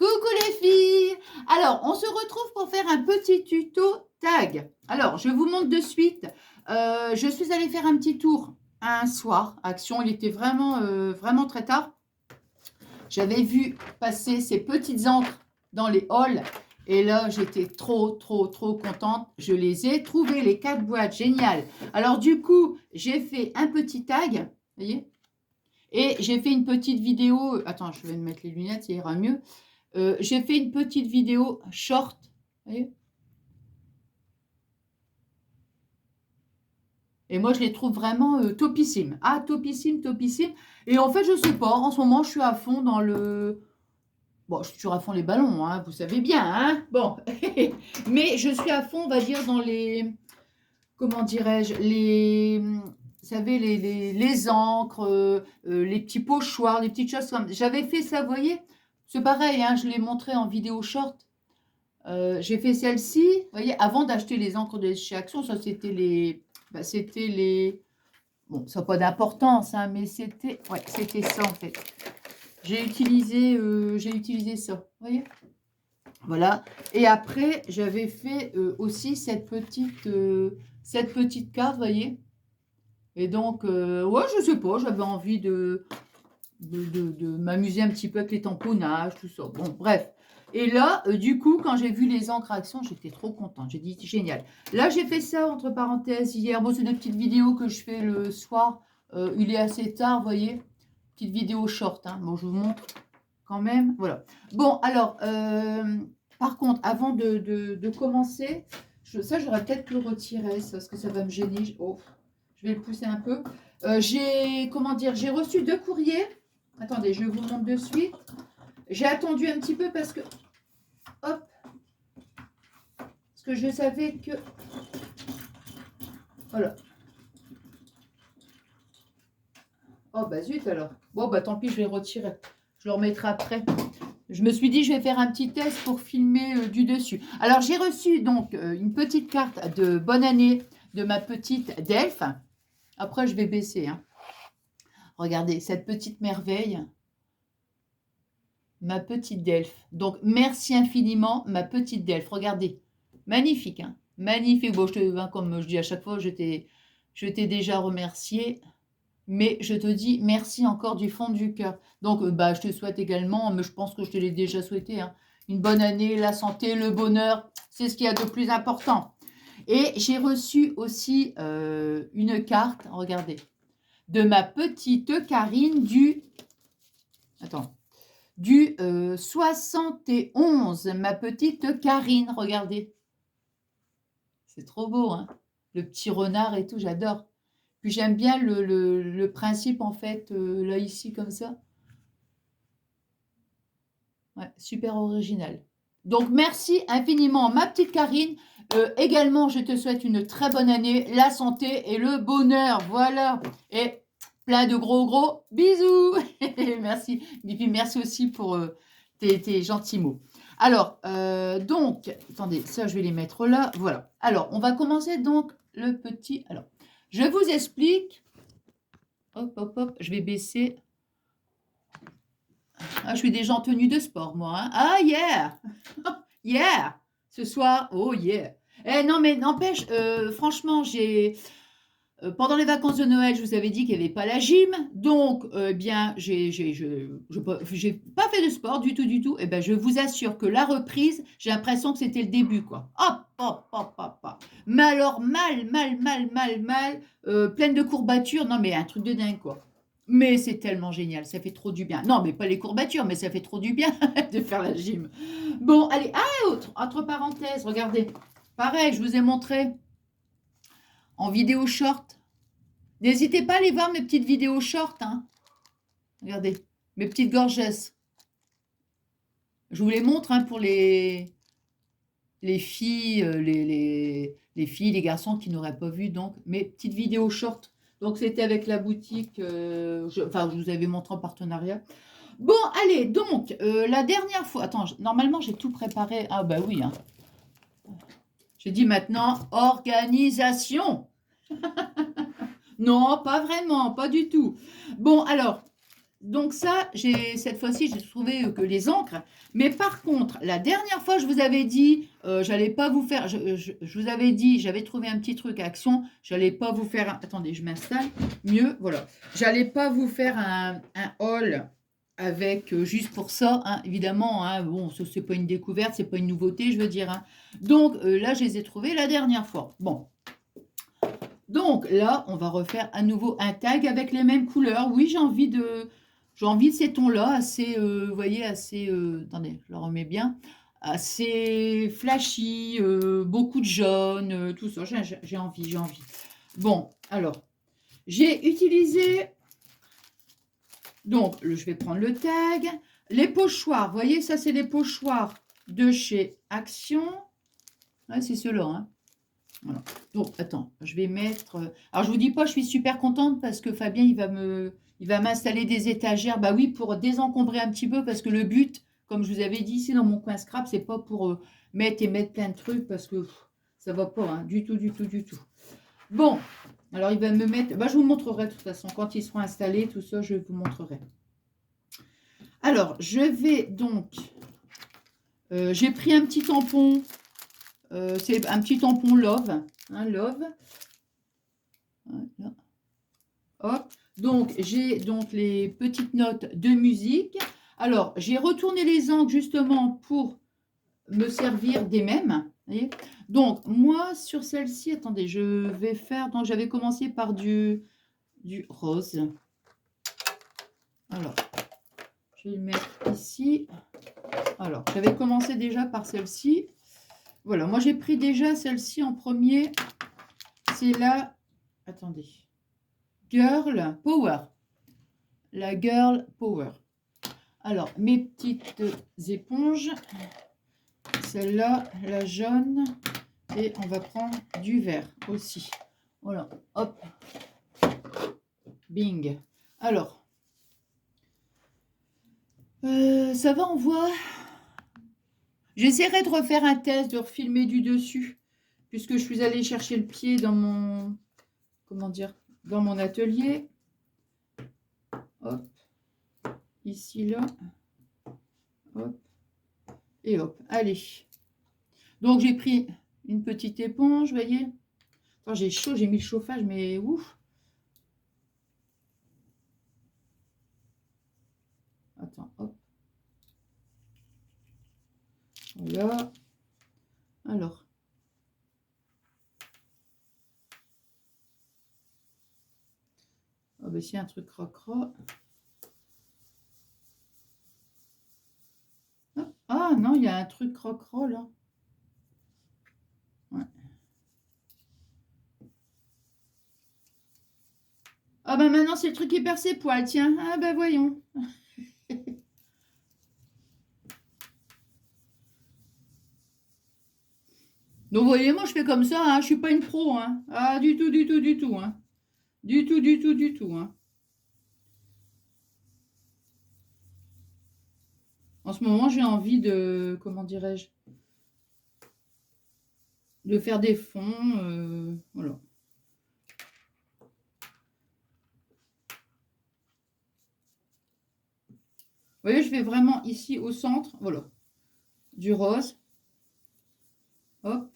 Coucou les filles! Alors, on se retrouve pour faire un petit tuto tag. Alors, je vous montre de suite. Je suis allée faire un petit tour un soir. Action, il était vraiment très tard. J'avais vu passer ces petites encres dans les halls. Et là, j'étais trop contente. Je les ai trouvées, les 4 boîtes. Génial. Alors, du coup, j'ai fait un petit tag. Vous voyez? Et j'ai fait une petite vidéo. Attends, je vais me mettre les lunettes, ça ira mieux. J'ai fait une petite vidéo short. Vous voyez? Et moi, je les trouve vraiment topissimes. Ah, topissimes. Et en fait, je sais pas. En ce moment, je suis à fond dans le... Bon, je suis toujours à fond les ballons, hein, vous savez bien. Hein, bon. Mais je suis à fond, on va dire, dans les... Comment dirais-je? Les... Vous savez, les encres, les petits pochoirs, les petites choses comme... J'avais fait ça, vous voyez? C'est pareil, hein, je l'ai montré en vidéo short. J'ai fait celle-ci, vous voyez, avant d'acheter les encres de chez Action, ça c'était les... Bon, ça n'a pas d'importance, hein, mais c'était... Ouais, c'était ça en fait. J'ai utilisé ça, vous voyez? Voilà. Et après, j'avais fait aussi cette petite carte, vous voyez? Et donc, ouais, je sais pas, j'avais envie de m'amuser un petit peu avec les tamponnages, tout ça. Bon, bref. Et là, du coup, quand j'ai vu les encres Action, j'étais trop contente. J'ai dit, génial. Là, j'ai fait ça, entre parenthèses, hier. Bon, c'est des petites vidéos que je fais le soir. Il est assez tard, vous voyez. Petite vidéo short, hein. Bon, je vous montre quand même. Voilà. Bon, alors, par contre, avant de commencer, ça, j'aurais peut-être le retirer, ça, parce que ça va me gêner. Oh, je vais le pousser un peu. J'ai reçu 2 courriers. Attendez, je vous montre de suite. J'ai attendu un petit peu parce que... Hop. Parce que je savais que... Voilà. Oh, bah zut alors. Bon, bah tant pis, je vais le retirer. Je le remettrai après. Je me suis dit, je vais faire un petit test pour filmer du dessus. Alors, j'ai reçu donc une petite carte de bonne année de ma petite Delphes. Après, je vais baisser. Hein. Regardez, cette petite merveille. Ma petite Delphes. Donc, merci infiniment, ma petite Delphes. Regardez, magnifique, hein, magnifique. Bon, comme je dis à chaque fois, je t'ai déjà remercié, mais je te dis merci encore du fond du cœur. Donc, je te souhaite également, mais je pense que je te l'ai déjà souhaité, hein, une bonne année, la santé, le bonheur, c'est ce qu'il y a de plus important. Et j'ai reçu aussi une carte, regardez, de ma petite Karine du... Attends. Du 71, ma petite Karine, regardez. C'est trop beau, hein. Le petit renard et tout, j'adore. Puis j'aime bien le principe, en fait, là, ici, comme ça. Ouais, super original. Donc, merci infiniment, ma petite Karine. Également, je te souhaite une très bonne année, la santé et le bonheur. Voilà. Et plein de gros bisous. Merci. Et puis, merci aussi pour tes gentils mots. Alors, donc, attendez, ça, je vais les mettre là. Voilà. Alors, on va commencer donc le petit... Alors, je vous explique. Hop, je vais baisser... Ah, je suis déjà en tenue de sport, moi. Hein. Ah, yeah! Yeah! Ce soir, oh yeah! Eh non, mais n'empêche, franchement, pendant les vacances de Noël, je vous avais dit qu'il n'y avait pas la gym. Donc, bien, j'ai pas fait de sport du tout. Et bien, je vous assure que la reprise, j'ai l'impression que c'était le début, quoi. Hop. Mais alors, mal, pleine de courbatures. Non, mais un truc de dingue, quoi. Mais c'est tellement génial, ça fait trop du bien. Non, mais pas les courbatures, mais ça fait trop du bien de faire la gym. Bon, allez, entre parenthèses, regardez. Pareil, je vous ai montré en vidéo short. N'hésitez pas à aller voir mes petites vidéos short. Hein. Regardez, mes petites gorgesses. Je vous les montre hein, pour les filles, les filles, les garçons qui n'auraient pas vu donc mes petites vidéos short. Donc, c'était avec la boutique, je vous avais montré en partenariat. Bon, allez, donc, la dernière fois... Attends, normalement, j'ai tout préparé. Ah, bah oui. Hein. J'ai dit maintenant, organisation. Non, pas vraiment, pas du tout. Bon, alors, donc ça, cette fois-ci, j'ai trouvé que les encres. Mais par contre, la dernière fois, je vous avais dit, j'allais pas vous faire, je vous avais dit, j'avais trouvé un petit truc à Action, j'allais pas vous faire, attendez, je m'installe, mieux, voilà. J'allais pas vous faire un haul avec, juste pour ça, hein, évidemment, hein, bon, ce c'est pas une découverte, c'est pas une nouveauté, je veux dire, hein. Donc là, je les ai trouvés la dernière fois. Bon, donc là, on va refaire à nouveau un tag avec les mêmes couleurs. Oui, j'ai envie de ces tons-là, assez, vous voyez, assez, attendez, je le remets bien, assez flashy, beaucoup de jaune, tout ça. J'ai envie, j'ai envie. Bon, alors, j'ai utilisé, donc, je vais prendre le tag, les pochoirs. Vous voyez, ça, c'est les pochoirs de chez Action. Ouais, c'est ceux-là, hein. Voilà. Donc, attends, je vais mettre. Alors, je vous dis pas, je suis super contente parce que Fabien, il va m'installer des étagères. Bah oui, pour désencombrer un petit peu parce que le but, comme je vous avais dit, ici dans mon coin scrap, c'est pas pour mettre plein de trucs parce que ça va pas, hein, du tout, du tout, du tout. Bon, alors il va me mettre. Bah, je vous montrerai de toute façon quand ils seront installés, tout ça, je vous montrerai. Alors, je vais donc. J'ai pris un petit tampon. C'est un petit tampon Love. Hein, Love. Voilà. Hop. Donc, j'ai donc les petites notes de musique. Alors, j'ai retourné les angles justement pour me servir des mêmes. Voyez, donc, moi, sur celle-ci, attendez, je vais faire. Donc, j'avais commencé par du rose. Alors, je vais le mettre ici. Alors, j'avais commencé déjà par celle-ci. Voilà, moi, j'ai pris déjà celle-ci en premier. C'est la. Attendez. Girl Power. La Girl Power. Alors, mes petites éponges. Celle-là, la jaune. Et on va prendre du vert aussi. Voilà, hop. Bing. Alors, ça va, on voit. J'essaierai de refaire un test, de refilmer du dessus. Puisque je suis allée chercher le pied dans mon... Comment dire? Dans mon atelier. Hop. Ici, là. Hop. Et hop. Allez. Donc, j'ai pris une petite éponge, vous voyez. Attends, j'ai chaud, j'ai mis le chauffage, mais ouf. Attends, hop. Voilà. Alors. Ah ben, c'est un truc crocra. Ah non, il y a un truc crocra là. Ouais. Ah ben maintenant c'est le truc qui perd ses poils, tiens. Ah ben voyons. Donc vous voyez, moi je fais comme ça, hein. Je suis pas une pro, hein. Ah du tout, du tout, du tout, hein. Du tout, du tout, du tout, hein. En ce moment j'ai envie de, comment dirais-je, de faire des fonds, voilà. Vous voyez, je vais vraiment ici au centre, voilà, du rose. Hop,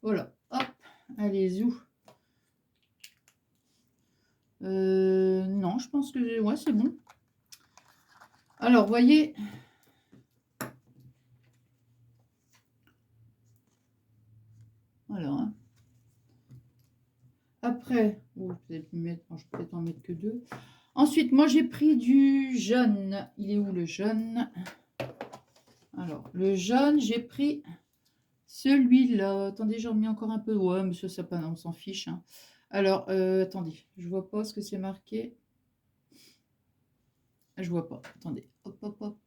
voilà, hop, allez, où? Non, je pense que, ouais, c'est bon. Alors, vous voyez, voilà, hein. Après, oh, je vais peut-être en mettre que deux. Ensuite, moi, j'ai pris du jaune. Il est où le jaune? Alors, le jaune, j'ai pris celui-là. Attendez, j'en remets encore un peu. Ouais, monsieur Sapin, on s'en fiche, hein. Alors, attendez, je vois pas ce que c'est marqué. Je vois pas. Attendez. Hop, hop, hop.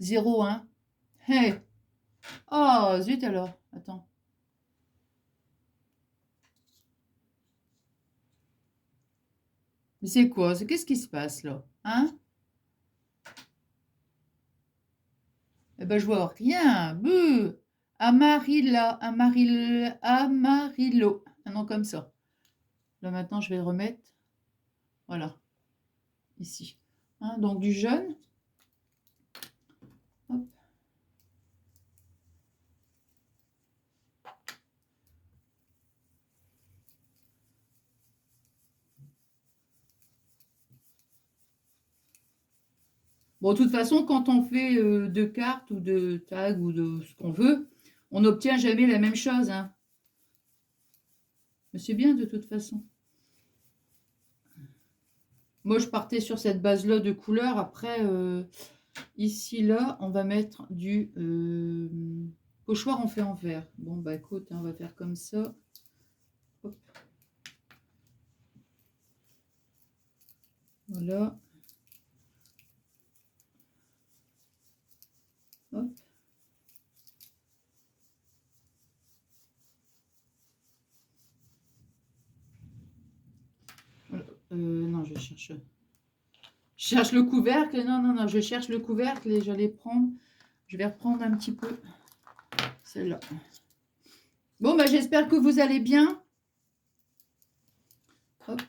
0,1. Hey! Oh, zut alors. Attends. Mais c'est quoi? Qu'est-ce qui se passe là? Hein? Eh ben, je vois rien. Beuh! Amarilla, Amarillo. Un nom comme ça. Là, maintenant, je vais le remettre. Voilà. Ici. Hein, donc, du jaune. Hop. Bon, de toute façon, quand on fait de cartes ou de tags ou de ce qu'on veut, on n'obtient jamais la même chose. Hein. Mais c'est bien de toute façon. Moi, je partais sur cette base-là de couleurs. Après, ici, là, on va mettre du pochoir, on fait en vert. Bon, bah écoute, hein, on va faire comme ça. Hop. Voilà. Hop. Voilà. Non, je cherche le couvercle. Non, non, non, je cherche le couvercle et j'allais prendre. Je vais reprendre un petit peu celle-là. Bon, bah j'espère que vous allez bien. Hop.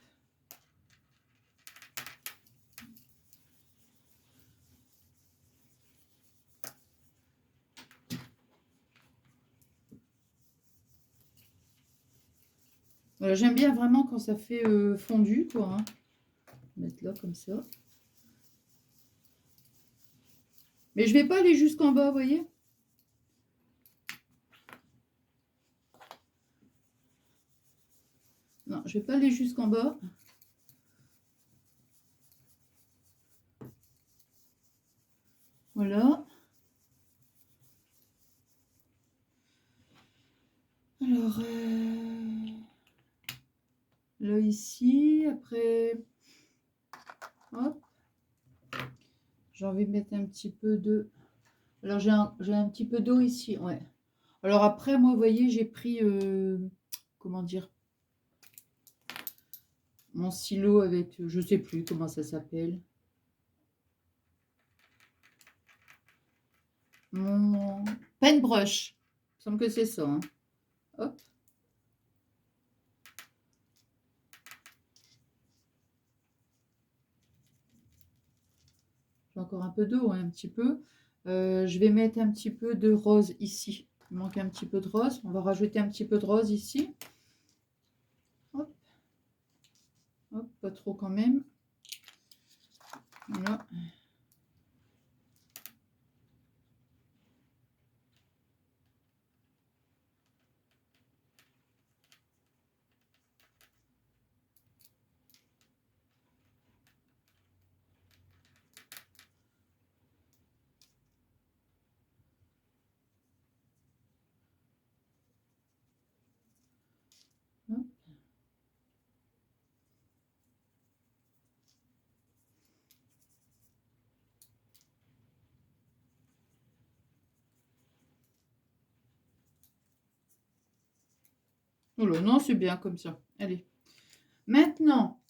Voilà, j'aime bien vraiment quand ça fait fondu, quoi. Hein. Mettre là comme ça. Mais je vais pas aller jusqu'en bas, vous voyez. Non, je vais pas aller jusqu'en bas. Voilà. Alors, là, ici, après, hop, j'ai envie de mettre un petit peu de... Alors, j'ai un petit peu d'eau ici, ouais. Alors, après, moi, vous voyez, j'ai pris, comment dire, mon stylo avec, je sais plus comment ça s'appelle. Mon paintbrush. Il me semble que c'est ça. Hein. Hop. J'ai encore un peu d'eau, hein, un petit peu. Je vais mettre un petit peu de rose ici. Il manque un petit peu de rose. On va rajouter un petit peu de rose ici. Hop. Hop, pas trop quand même. Voilà. Hop. Oh là, non, c'est bien comme ça. Allez. Maintenant,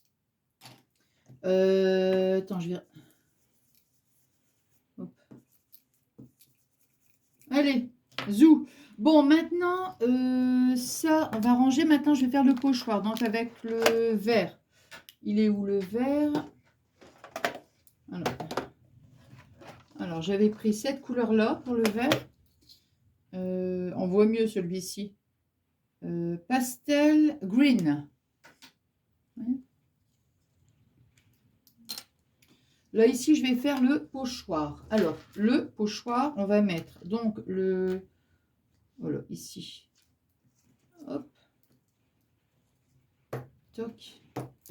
attends, je vais... Hop. Allez, zou. Bon, maintenant, ça, on va ranger. Maintenant, je vais faire le pochoir. Donc, avec le vert. Il est où le vert? Alors j'avais pris cette couleur-là pour le vert. On voit mieux celui-ci. Pastel green. Ouais. Là, ici, je vais faire le pochoir. Alors, le pochoir, on va mettre donc le... Voilà, ici. Hop. Toc,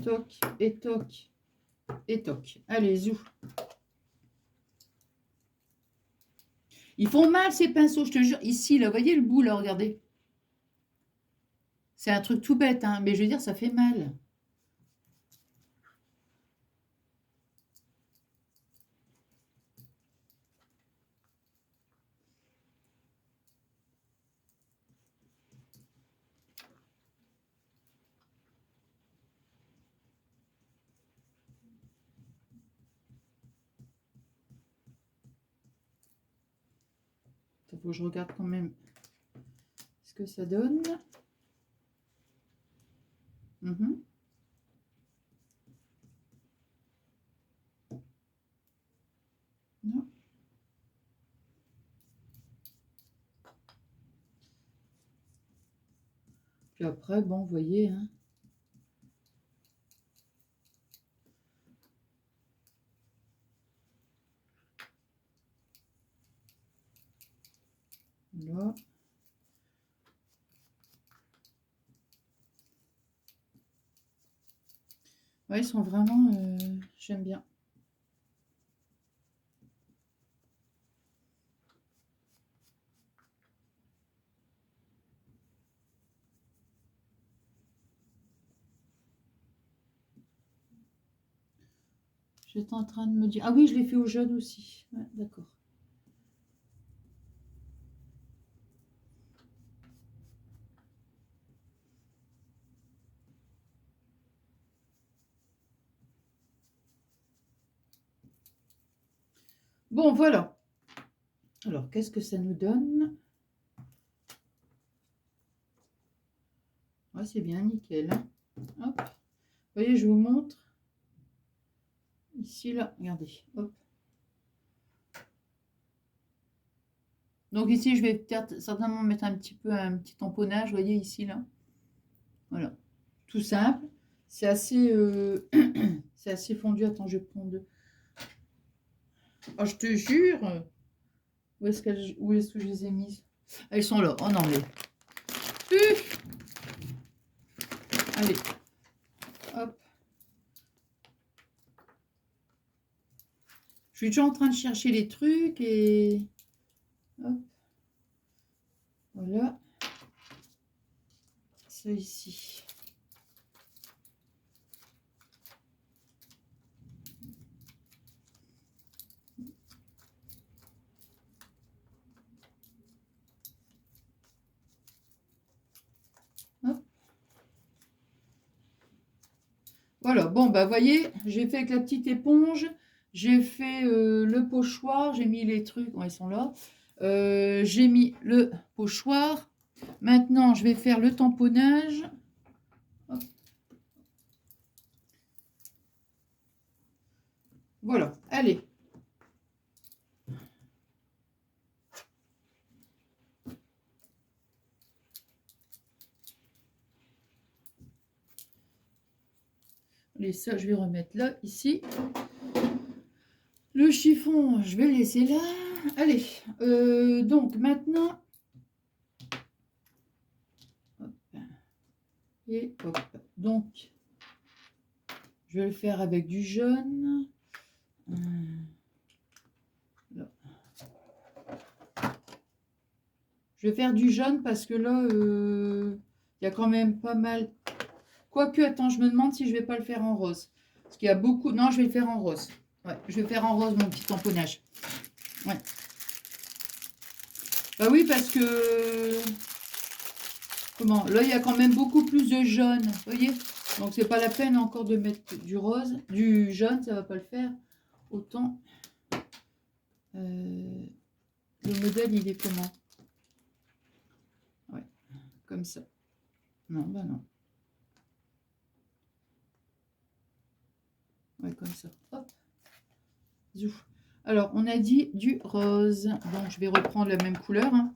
toc, et toc, et toc. Allez, zou. Ils font mal, ces pinceaux, je te jure. Ici, là, vous voyez le bout, là, regardez. C'est un truc tout bête, hein, mais je veux dire, ça fait mal. Il faut que je regarde quand même ce que ça donne. Puis après, bon, vous voyez, hein. Là. Ouais, ils sont vraiment... j'aime bien. J'étais en train de me dire... Ah oui, je l'ai fait au jaune aussi. Ouais, d'accord. Bon, voilà. Alors, qu'est-ce que ça nous donne? Ouais, c'est bien, nickel. Hop. Vous voyez, je vous montre. Ici, là, regardez. Hop. Donc ici, je vais peut-être certainement mettre un petit tamponnage, vous voyez, ici, là. Voilà. Tout simple. C'est assez, c'est assez fondu. Attends, je vais prendre deux. Oh, je te jure. Où est-ce que je les ai mises? Elles sont là. Oh non, mais... Allez. Hop. Je suis déjà en train de chercher les trucs et... Hop. Voilà. Ça ici. Hop. Voilà. Bon, bah, voyez, j'ai fait avec la petite éponge. J'ai fait le pochoir. J'ai mis les trucs. Ouais, ils sont là. J'ai mis le pochoir. Maintenant, je vais faire le tamponnage. Hop. Voilà, allez. Allez, ça, je vais remettre là, ici. Le chiffon, je vais le laisser là. Allez, donc maintenant... Hop. Et hop. Donc, je vais le faire avec du jaune. Là. Je vais faire du jaune parce que là, il y a quand même pas mal... Quoique, attends, je me demande si je vais pas le faire en rose. Parce qu'il y a beaucoup... Non, je vais le faire en rose. Ouais, je vais faire en rose mon petit tamponnage. Ouais. Bah oui, parce que... Comment? Là, il y a quand même beaucoup plus de jaune. Vous voyez? Donc, c'est pas la peine encore de mettre du rose. Du jaune, ça va pas le faire. Autant... le modèle, il est comment? Ouais, comme ça. Non, bah non. Ouais, comme ça. Hop. Zouf. Alors, on a dit du rose. Donc, je vais reprendre la même couleur. Hein.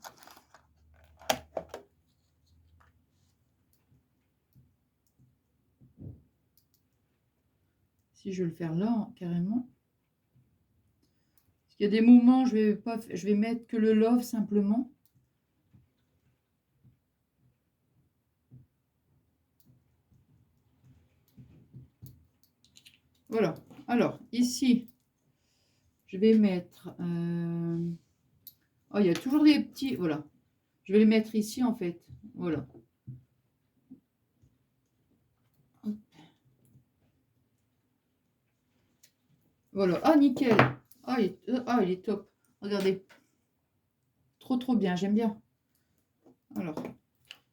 Si je vais le faire là, carrément. Parce qu'il y a des moments, je vais mettre que le love simplement. Voilà. Alors, ici, je vais mettre... Oh, il y a toujours des petits... Voilà. Je vais les mettre ici, en fait. Voilà. Voilà. Ah, nickel. Ah, il est top. Regardez. Trop, trop bien. J'aime bien. Alors,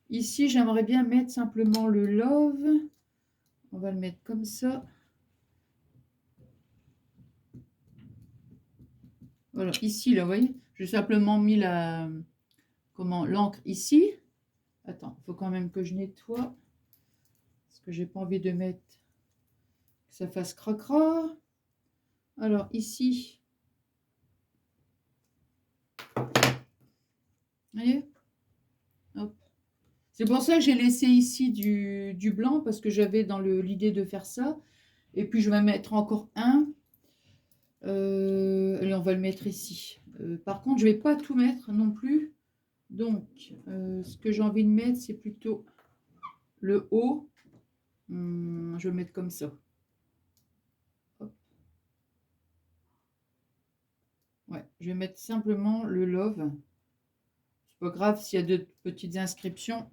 ici, j'aimerais bien mettre simplement le love. On va le mettre comme ça. Voilà. Ici, là, vous voyez, j'ai simplement mis la... Comment? L'encre ici. Attends, il faut quand même que je nettoie. Parce que j'ai pas envie de mettre... Que ça fasse cracra. Alors, ici... Vous voyez? Hop. C'est pour ça que j'ai laissé ici du blanc, parce que j'avais dans l'idée de faire ça. Et puis, je vais mettre encore un. Allez, on va le mettre ici. Par contre, je ne vais pas tout mettre non plus. Donc, ce que j'ai envie de mettre, c'est plutôt le haut. Je vais le mettre comme ça. Hop. Ouais, je vais mettre simplement le love. C'est pas grave s'il y a de petites inscriptions.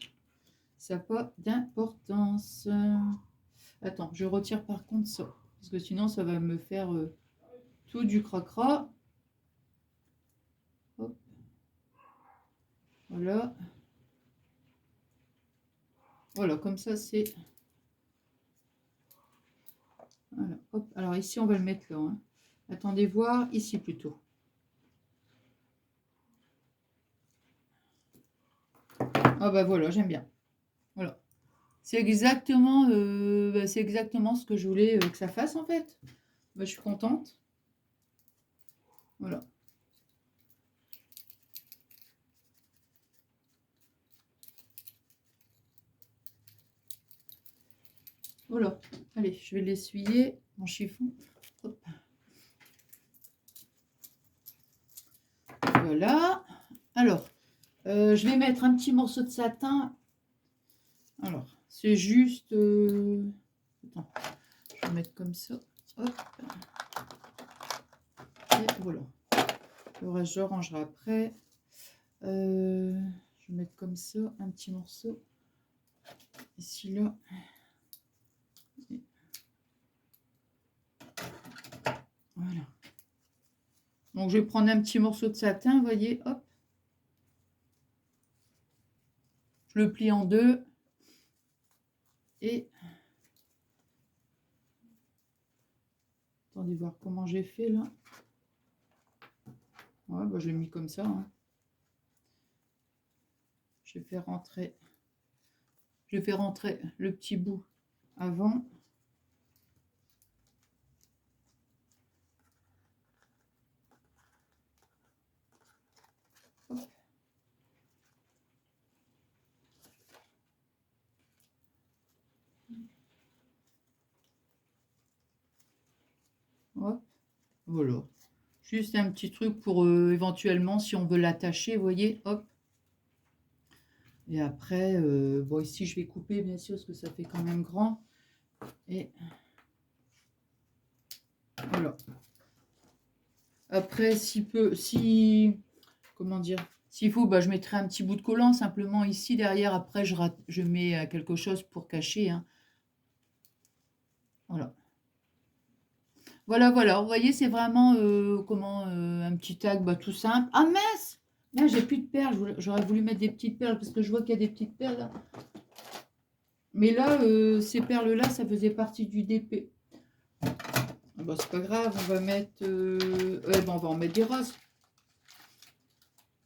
Ça n'a pas d'importance. Attends, je retire par contre ça. Parce que sinon, ça va me faire tout du cracra. Hop. Voilà. Voilà, comme ça, c'est... Voilà, hop. Alors ici, on va le mettre là. Hein. Attendez voir, ici plutôt. Ah bah voilà, j'aime bien. Voilà. C'est exactement ce que je voulais que ça fasse en fait. Bah, je suis contente. Voilà. Voilà. Allez, je vais l'essuyer, mon chiffon. Hop. Voilà. Alors, je vais mettre un petit morceau de satin. Alors, c'est juste... Attends, je vais mettre comme ça. Hop. Et voilà. Le reste, je rangerai après. Je vais mettre comme ça un petit morceau. Ici, là. Voilà. Donc, je vais prendre un petit morceau de satin, vous voyez, hop. Je le plie en deux. Et... Attendez voir comment j'ai fait, là. Ouais, bah, je l'ai mis comme ça. Hein. Je vais faire rentrer... Je vais faire rentrer le petit bout avant. Hop. Hop. Voilà. Juste un petit truc pour éventuellement, si on veut l'attacher, vous voyez, hop. Et après, bon, ici, je vais couper, bien sûr, parce que ça fait quand même grand. Et voilà. Après, comment dire, s'il faut, bah, je mettrai un petit bout de collant, simplement ici, derrière. Après, je mets quelque chose pour cacher. Hein. Voilà. Voilà, voilà. Vous voyez, c'est vraiment un petit tag bah, tout simple. Ah mince! Là, j'ai plus de perles. J'aurais voulu mettre des petites perles parce que je vois qu'il y a des petites perles là. Mais là, ces perles-là, ça faisait partie du DP. Ah bah, c'est pas grave, on va mettre... ouais, bah, on va en mettre des roses.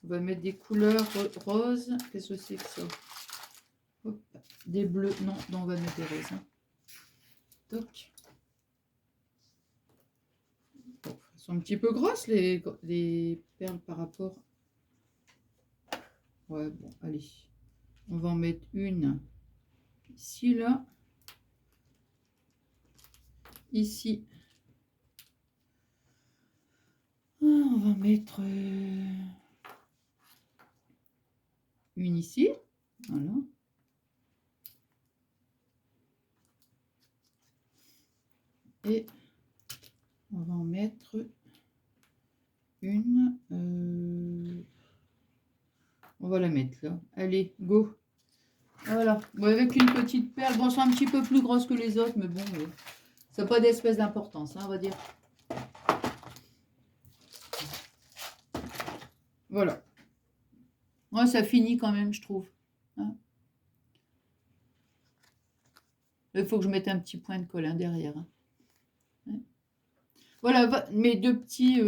On va mettre des couleurs roses. Qu'est-ce que c'est que ça? Hop, des bleus. Non, non, on va mettre des roses. Hein. Toc. Bon, elles sont un petit peu grosses, les perles par rapport... Ouais, bon, allez. On va en mettre une ici, là. Ici. Ah, on va mettre une ici. Voilà. Et on va en mettre une. On va la mettre là. Allez, go. Voilà. Bon, avec une petite perle. Bon, c'est un petit peu plus grosse que les autres, mais bon, ça n'a pas d'espèce d'importance, hein, on va dire. Voilà. Ouais, ça finit quand même, je trouve. Hein. Il faut que je mette un petit point de colle hein, derrière. Hein. Ouais. Voilà, mes deux petits...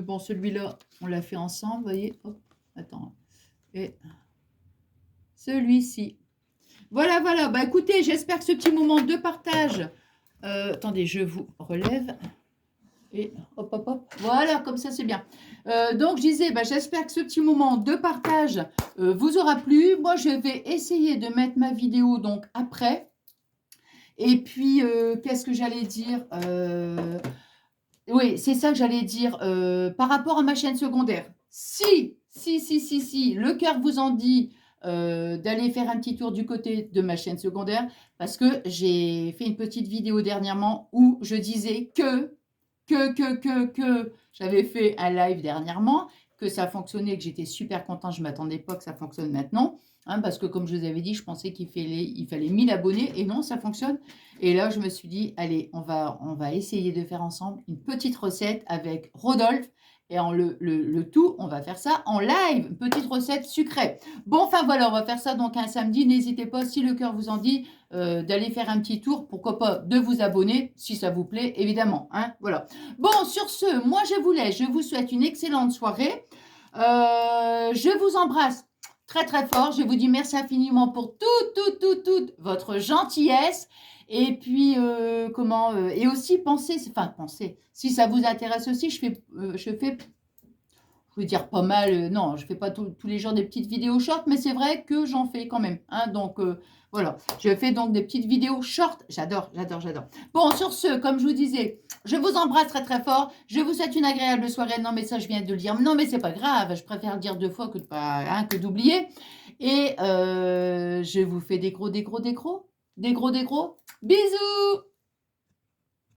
bon, celui-là, on l'a fait ensemble, vous voyez. Hop, attends. Et celui-ci. Voilà, voilà. Bah écoutez, j'espère que ce petit moment de partage... attendez, je vous relève. Et hop, hop, hop. Voilà, comme ça, c'est bien. Donc, je disais, bah, j'espère que ce petit moment de partage vous aura plu. Moi, je vais essayer de mettre ma vidéo donc après. Et puis, qu'est-ce que j'allais dire oui, c'est ça que j'allais dire par rapport à ma chaîne secondaire. Si, le cœur vous en dit d'aller faire un petit tour du côté de ma chaîne secondaire, parce que j'ai fait une petite vidéo dernièrement où je disais que j'avais fait un live dernièrement, que ça fonctionnait, que j'étais super content, je ne m'attendais pas que ça fonctionne maintenant, hein, parce que comme je vous avais dit, je pensais il fallait 1000 abonnés, et non, ça fonctionne. Et là, je me suis dit, allez, on va essayer de faire ensemble une petite recette avec Rodolphe, et le tout, on va faire ça en live, une petite recette sucrée. Bon, enfin voilà, on va faire ça donc un samedi. N'hésitez pas, si le cœur vous en dit, d'aller faire un petit tour, pourquoi pas de vous abonner, si ça vous plaît, évidemment. Hein, voilà. Bon, sur ce, moi je vous laisse, je vous souhaite une excellente soirée. Je vous embrasse très très fort. Je vous dis merci infiniment pour toute votre gentillesse. Et puis, et aussi pensez, si ça vous intéresse aussi, je fais je veux dire pas mal, non, je fais pas tous les jours des petites vidéos short, mais c'est vrai que j'en fais quand même. Hein, donc, voilà, je fais donc des petites vidéos short. J'adore. Bon, sur ce, comme je vous disais, je vous embrasse très très fort. Je vous souhaite une agréable soirée. Non, mais ça, je viens de le dire. Non, mais c'est pas grave. Je préfère le dire 2 fois que, que d'oublier. Et je vous fais des gros bisous.